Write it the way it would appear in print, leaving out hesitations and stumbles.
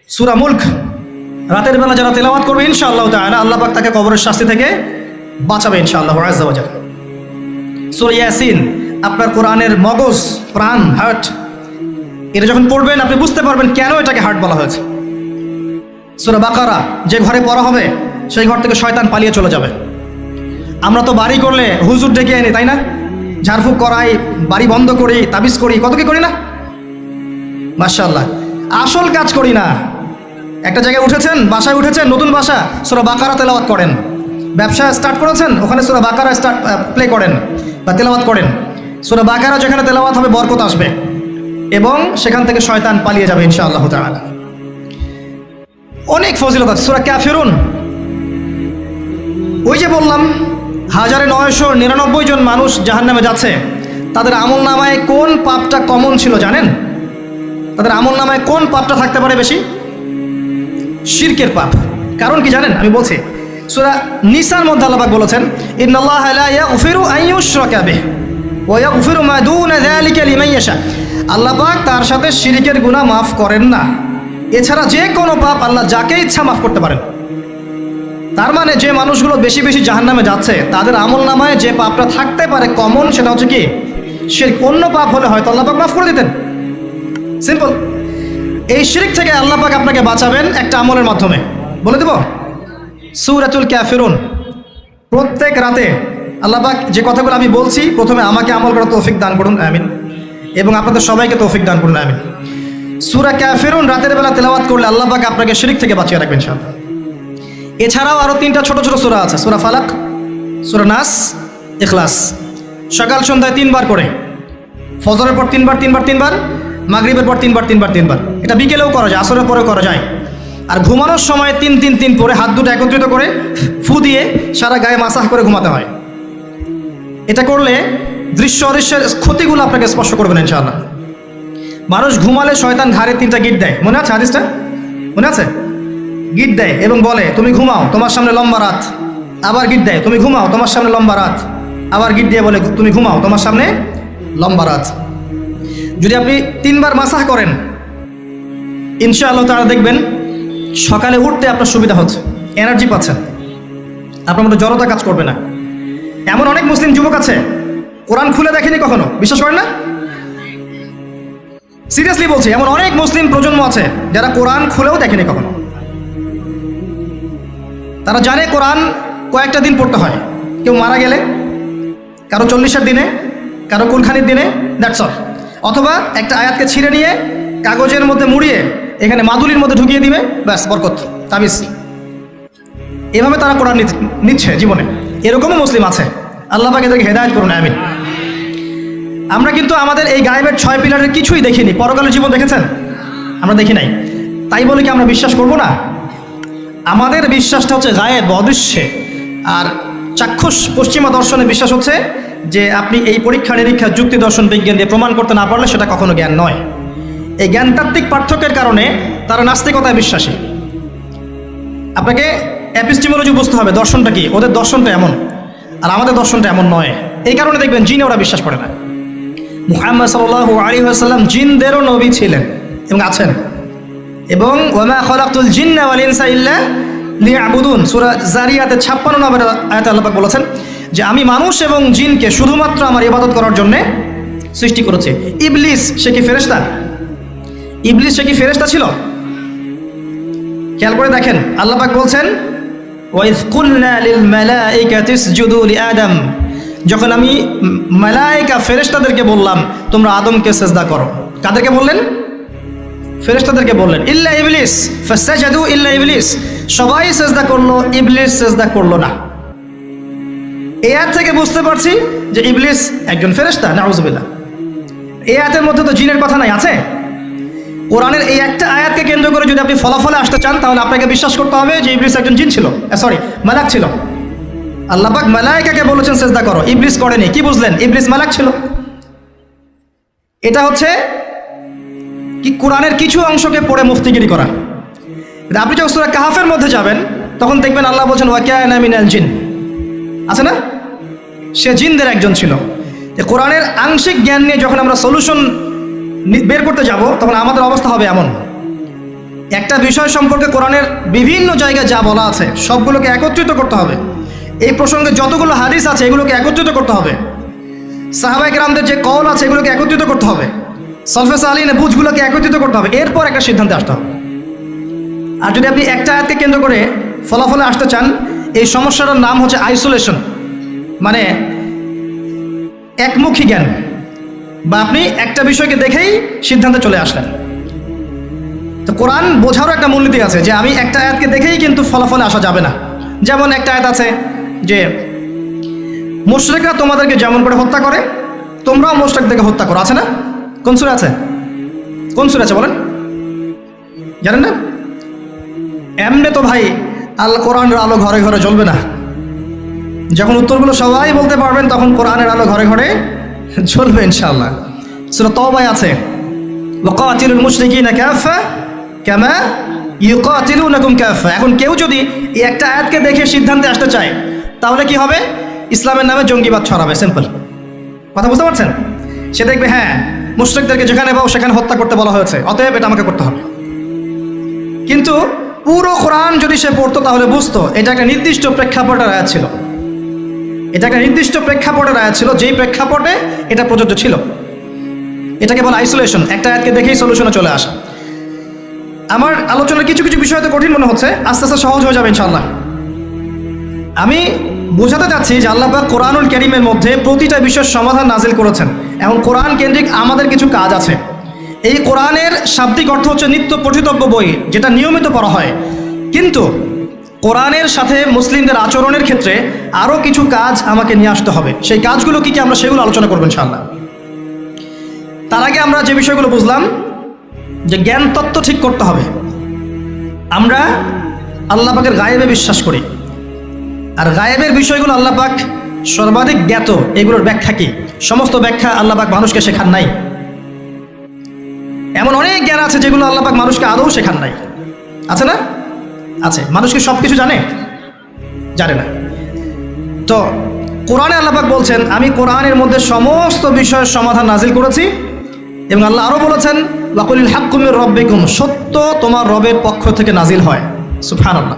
সূরা মুলক রাতের বেলা যারা তেলাওয়াত করবে ইনশাআল্লাহ তাআলা আল্লাহ পাক তাকে কবরের শাস্তি থেকে বাঁচাবে ইনশাআল্লাহ আযজা ওয়া জাল্লা। সূরা ইয়াসিন আপনার কোরআনের মগজ, প্রাণ, হার্ট, এটা যখন পড়বেন আপনি বুঝতে পারবেন কেন এটাকে হার্ট বলা হয়েছে। সূরা বাকারা যে ঘরে পড়া হবে সেই ঘর থেকে শয়তান পালিয়ে চলে যাবে। আমরা তো বাড়ি করলে হুজুর ডেকে আনি, তাই না? ঝাড়ফুঁক করাই, বাড়ি বন্ধ করি, তাবিজ করি, কত কি করি না? মাশাআল্লাহ, আসল কাজ করি না। একটা জায়গায় উঠেছেন, বাসায় উঠেছেন, নতুন বাসা, সূরা বাকারা তেলাওয়াত করেন। ব্যবসা স্টার্ট করেছেন, ওখানে সূরা বাকারা প্লে করেন বা তেলাওয়াত করেন। সূরা বাকারা যেখানে তেলাওয়াত হবে বরকত আসবে এবং সেখান থেকে শয়তান পালিয়ে যাবে ইনশাআল্লাহ তাআলা। অনেক ফজিলত আছে। সূরা কাফিরুন, ওই যে বললাম 1999 জন মানুষ জাহান্নামে যাচ্ছে, তাদের আমল নামায় কোন পাপটা কমন ছিল জানেন? তাদের আমল নামায় কোন পাপটা থাকতে পারে বেশি? শিরকের পাপ। কারণ কি জানেন? আমি বলছি, সূরা নিসার মধ্যে আল্লাহ পাক বলেছেন, ইন্নাল্লাহা লা ইয়াগফিরু আন ইউশরাকা বিহি ওয়া ইয়াগফিরু মা দুনা যালিকা লিমান ইয়াশা। আল্লাহ পাক তার সাথে শিরকের গুনাহ মাফ করেন না, এছাড়া যে কোনো পাপ আল্লাহ যাকে ইচ্ছা মাফ করতে পারেন। তার মানে যে মানুষগুলো বেশি বেশি জাহান্নামে যাচ্ছে তাদের আমল নামায় যে পাপটা থাকতে পারে কমন, সেটা হচ্ছে কি? শিরক। অন্য পাপ হলে হয়তো আল্লাহ পাক মাফ করে দিতেন, সিম্পল। এই শিরক থেকে আল্লাহ পাক আপনাকে বাঁচাবেন একটা আমলের মাধ্যমে। বলে দেব, সূরাতুল কাফিরুন প্রত্যেক রাতে আল্লাহ পাক যে কথাগুলো আমি বলছি, প্রথমে আমাকে আমল করার তৌফিক দান করুন, আমিন, এবং আপনাদের সবাইকে তৌফিক দান করুন, আমিন। সূরা কাফিরুন রাতের বেলা তেলাওয়াত করলে আল্লাহ পাক আপনাকে শিরক থেকে বাঁচিয়ে রাখবেন ইনশাআল্লাহ। এছাড়াও আরো 3টা ছোট ছোট সূরা আছে, সূরা ফালাক, সূরা নাস, ইখলাস। সকাল সন্ধ্যায় 3 বার করে, ফজরের পর 3 বার, মাগরিবের পর 3 বার। এটা বিকেলেও করা যায়, আসরের পরেও করা যায়। আর ঘুমানোর সময় 3 পরে হাত দুটো একত্রিত করে ফু দিয়ে সারা গায়ে মাসাজ করে ঘুমাতে হয়। এটা করলে দৃশ্য অদৃশ্যের ক্ষতিগুলো আপনাকে স্পর্শ করবেন ইনশাআল্লাহ। মানুষ ঘুমালে শয়তান ঘাড়ে 3টা গিট দেয়, মনে আছে হাদিসটা? মনে আছে? গিট দেয় এবং বলে তুমি ঘুমাও, তোমার সামনে লম্বা রাত। আবার গিট দেয়, তুমি ঘুমাও, তোমার সামনে লম্বা রাত। আবার গিট দিয়ে বলে তুমি ঘুমাও, তোমার সামনে লম্বা রাত। যদি আপনি 3 বার মাসাহ করেন ইনশাআল্লাহ তাআলা দেখবেন সকালে উঠতে আপনার সুবিধা হচ্ছে, এনার্জি পাচ্ছেন, আপনার মধ্যে জড়তা কাজ করবে না। এমন অনেক মুসলিম যুবক আছে কোরআন খুলে দেখেনি কখনো, বিশ্বাস করেন না? সিরিয়াসলি বলছি, এমন অনেক মুসলিম প্রজন্ম আছে যারা কোরআন খুলেও দেখেনি কখনো। তারা জানে কোরআন কয়েকটা দিন পড়তে হয়, কেউ মারা গেলে, কারো 40-এর দিনে, কারো কুলখানির দিনে, দ্যাটস অল। অথবা একটা আয়াতকে ছিঁড়ে নিয়ে কাগজের মধ্যে মুড়িয়ে এখানে মাদুলির মধ্যে ঢুকিয়ে দিবে, ব্যাস বরকত, তাবিজ। এভাবে তারা কোরআন নিচ্ছে জীবনে। এরকমও মুসলিম আছে, আল্লাহ পাক এদেরকে হেদায়েত করুন, আমিন। আমরা কিন্তু আমাদের এই গায়েবের 6 পিলারের কিছুই দেখিনি। পরকালের জীবন দেখেছেন? আমরা দেখি নাই। তাই বলে কি আমরা বিশ্বাস করব না? আমাদের বিশ্বাসটা হচ্ছে গায়েব, অদৃশ্যে। আর চাক্ষুষ পশ্চিমা দর্শনের বিশ্বাস হচ্ছে যে আপনি এই পরীক্ষা নিরীক্ষা যুক্তি দর্শন বিজ্ঞান দিয়ে প্রমাণ করতে না পারলে সেটা কখনো জ্ঞান নয়। এই জ্ঞানতাত্ত্বিক পার্থক্যের কারণে তারা নাস্তিকতায় বিশ্বাসী। আপনাকে এপিস্টিমোলজি বুঝতে হবে, দর্শনটা কি। ওদের দর্শনটা এমন, আর আমাদের দর্শনটা এমন নয়। এই কারণে দেখবেন জিনে ওরা বিশ্বাস করে না। মুহাম্মদ সাল্লাল্লাহু আলাইহি ওয়াসাল্লাম জিনদেরও নবী ছিলেন এবং আছেন। এবং ওয়ামা খালাকতুল জিন্না ওয়াল ইনসা ইল্লা লিয়াবুদুন, সূরা জারিয়াতে 56 নম্বর আয়াতে আল্লাহ পাক বলেছেন যে আমি মানুষ এবং জিনকে শুধুমাত্র আমার ইবাদত করার জন্য সৃষ্টি করেছি। ইবলিস সে কি ফেরেশতা? ইবলিস সে কি ফেরেশতা ছিল? খেয়াল করে দেখেন, আল্লাহ পাক বলছেন ওয়াইজ কুলনা লিল মালাইকাতি ইসজুদু লিআদম, যখন আমি মালায়েকা ফেরেশতাদেরকে বললাম তোমরা আদমকে সিজদা করো। কাদেরকে বললেন? ফেরেশতাদেরকে বললেন। ইল্লা ইবলিস ফাসাজাদু ইল্লা ইবলিস, সবাই সিজদা করলো, ইবলিস সিজদা করলো না। এই আয়াত থেকে বুঝতে পারছি যে ইবলিস একজন ফেরেশতা, নাউজুবিল্লাহ। এই আয়াতের মধ্যে তো জিনের কথা নাই, আছে? কোরআনের এই একটা আয়াতকে কেন্দ্র করে যদি আপনি ফলাফলে আসতে চান তাহলে আপনাকে বিশ্বাস করতে হবে যে ইবলিস একজন জিন ছিল, মালাক ছিল। আল্লাহ পাক মালায়েকাকে বলেছেন সিজদা করো, ইবলিস করেনি। কি বুঝলেন? ইবলিস মালাক ছিল। এটা হচ্ছে কি কোরআনের কিছু অংশকে পড়ে মুফতিগিরি করা। আপনি যখন সূরা কাহফের মধ্যে যাবেন তখন দেখবেন আল্লাহ বলছেন ওয়া কানা মিনাল জিন, আছে না? সে জিনদের একজন ছিল। কোরআনের আংশিক জ্ঞান নিয়ে যখন আমরা সলিউশন বের করতে যাব তখন আমাদের অবস্থা হবে এমন। একটা বিষয় সম্পর্কে কোরআনের বিভিন্ন জায়গায় যা বলা আছে সবগুলোকে একত্রিত করতে হবে। এই প্রসঙ্গে যতগুলো হাদিস আছে এগুলোকে একত্রিত করতে হবে। সাহাবায়ে কেরামদের যে কওল আছে এগুলোকে একত্রিত করতে হবে। সলফে সালিহিনের বুঝগুলোকে একত্রিত করতে হবে, এরপর একটা সিদ্ধান্তে আসতে হবে। আর যদি আপনি একটা আয়াতকে কেন্দ্র করে ফলাফলে আসতে চান, এই সমস্যাটার নাম হচ্ছে আইসোলেশন, মানে একমুখী জ্ঞান, বা আপনি একটা বিষয়কে দেখেই সিদ্ধান্তে চলে আসলেন। তো কোরআন বোঝারও একটা মূলনীতি আছে যে আমি একটা আয়াতকে দেখেই কিন্তু ফলাফলে আসা যাবে না। যেমন একটা আয়াত আছে যে মুশরিকরা তোমাদেরকে যেমন করে হত্যা করে তোমরাও মুশরিকদেরকে হত্যা করো, আছে না? কোন সূরা আছে? কোন সূরা আছে বলেন? জানেন না? এমনি তো ভাই আল কোরআনের আলো ঘরে ঘরে জ্বলবে না। যখন উত্তরগুলো সবাই বলতে পারবেন তখন কোরআনের আলো ঘরে ঘরে জ্বলবে ইনশাআল্লাহ। সূরা তাওবায় আছে ওয়াকাতিলুল মুশরিকিনা কাফা কামা ইউকাতিলুনাকুম কাফা। এখন কেউ যদি এই একটা আয়াতকে দেখে সিদ্ধান্তে আসতে চায় তাহলে কি হবে? ইসলামের নামে জঙ্গিবাদ ছড়াবে। সিম্পল কথা, বুঝতে পারছেন? সে দেখবে হ্যাঁ মুশরিকদেরকে যেখানে পাও সেখানে হত্যা করতে বলা হয়েছে, অতএব এটা আমাকে করতে হবে। কিন্তু পুরো কোরআন যদি সে পড়তো তাহলে বুঝতো এটা একটা নির্দিষ্ট প্রেক্ষাপটের আয়াত ছিল। এটা একটা নির্দিষ্ট প্রেক্ষাপটের আয়াত ছিল, যেই প্রেক্ষাপটে এটা প্রযোজ্য ছিল। এটাকে বলা আইসোলেশন, একটা আয়াতকে দেখেই সলিউশনে চলে আসা। আমার আলোচনার কিছু কিছু বিষয় তো কঠিন মনে হচ্ছে, আস্তে আস্তে সহজ হয়ে যাবে ইনশাআল্লাহ। আমি বোঝাতে চাচ্ছি যে আল্লাহ পাক কোরআনুল কারীমের মধ্যে প্রতিটা বিষয়ের সমাধান নাজিল করেছেন। এখন কোরআন কেন্দ্রিক আমাদের কিছু কাজ আছে। এই কোরআনের শাব্দিক অর্থ হচ্ছে নিত্য পঠিতব্য বই, যেটা নিয়মিত পড়া হয়। কিন্তু কোরআনের সাথে মুসলিমদের আচরণের ক্ষেত্রে আরও কিছু কাজ আমাকে নিয়ে আসতে হবে। সেই কাজগুলো কি কি আমরা সেগুলো আলোচনা করবো ইনশাআল্লাহ। তার আগে আমরা যে বিষয়গুলো বুঝলাম যে জ্ঞান তত্ত্ব ঠিক করতে হবে। আমরা আল্লাহ পাকের গায়েবে বিশ্বাস করি, আর গায়েবের বিষয়গুলো আল্লাহ পাক সর্বাধিক জ্ঞাত। এগুলোর ব্যাখ্যা কি? সমস্ত ব্যাখ্যা আল্লাহ পাক মানুষকে শেখান নাই। এমন অনেক জ্ঞান আছে যেগুলো আল্লাহ পাক মানুষকে আদৌ শেখান নাই, আছে না? আছে। মানুষ কি সব কিছু জানে? জানে না। তো কোরআনে আল্লাহ পাক বলছেন আমি কোরআনের মধ্যে সমস্ত বিষয়ের সমাধান নাজিল করেছি, এবং আল্লাহ আরও বলেছেন ওয়াকুলিল হাক্কু মির রাব্বিকুম, সত্য তোমার রবের পক্ষ থেকে নাজিল হয়। সুবহানাল্লাহ।